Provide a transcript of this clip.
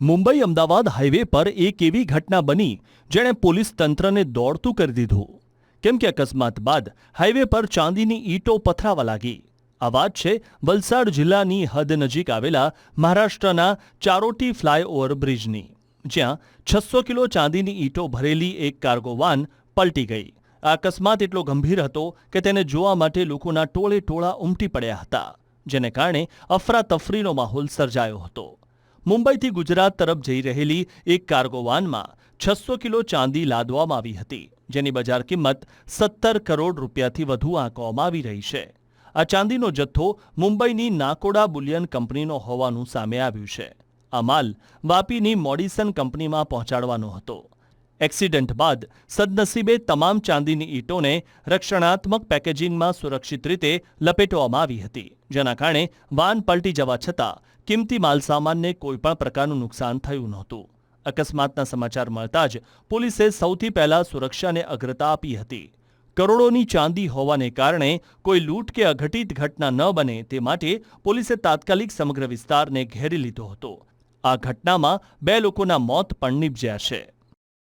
Mumbai Ahmedabad highway પર એક એવી ઘટના બની જેણે પોલીસ તંત્રને દોડતું કરી દીધું, કેમ કે અકસ્માત બાદ હાઈવે પર ચાંદીની ઈંટો પથરાવા લાગી. આ વાત છે વલસાડ જિલ્લાની હદ નજીક આવેલા મહારાષ્ટ્રના ચારોટી ફ્લાયઓવર બ્રિજની, જ્યાં 600 કિલો ચાંદીની ઈંટો ભરેલી એક કાર્ગો વાન પલટી ગઈ. આ અકસ્માત એટલો ગંભીર હતો કે તેને જોવા માટે લોકોના ટોળે ટોળા ઉમટી પડ્યા હતા, જેને કારણે અફરાતફરીનો માહોલ સર્જાયો હતો. મુંબઈથી ગુજરાત તરફ જઈ રહેલી એક કાર્ગો વાનમાં 600 કિલો ચાંદી લાદવામાં આવી હતી, જેની બજાર કિંમત 17 કરોડ રૂપિયાથી વધુ આંકવામાં આવી રહી છે. આ ચાંદીનો જથ્થો મુંબઈની નાકોડા બુલિયન કંપનીનો હોવાનું સામે આવ્યું છે. આ માલ વાપીની મોડિસન કંપનીમાં પહોંચાડવાનો હતો. એક્સિડન્ટ બાદ સદનસીબે તમામ ચાંદીની ઈંટોને રક્ષણાત્મક પેકેજિંગમાં સુરક્ષિત રીતે લપેટવામાં આવી હતી, જેના કારણે વાન પલટી જવા છતાં કિંમતી માલસામાનને કોઈપણ પ્રકારનું નુકસાન થયું નહોતું. અકસ્માતના સમાચાર મળતા જ પોલીસે સૌથી પહેલા સુરક્ષાને અગ્રતા આપી હતી. કરોડોની ચાંદી હોવાને કારણે કોઈ લૂંટ કે અઘટિત ઘટના ન બને તે માટે પોલીસે તાત્કાલિક સમગ્ર વિસ્તારને ઘેરી લીધો હતો. આ ઘટનામાં 2 લોકોના મોત પણ નીપજ્યા છે.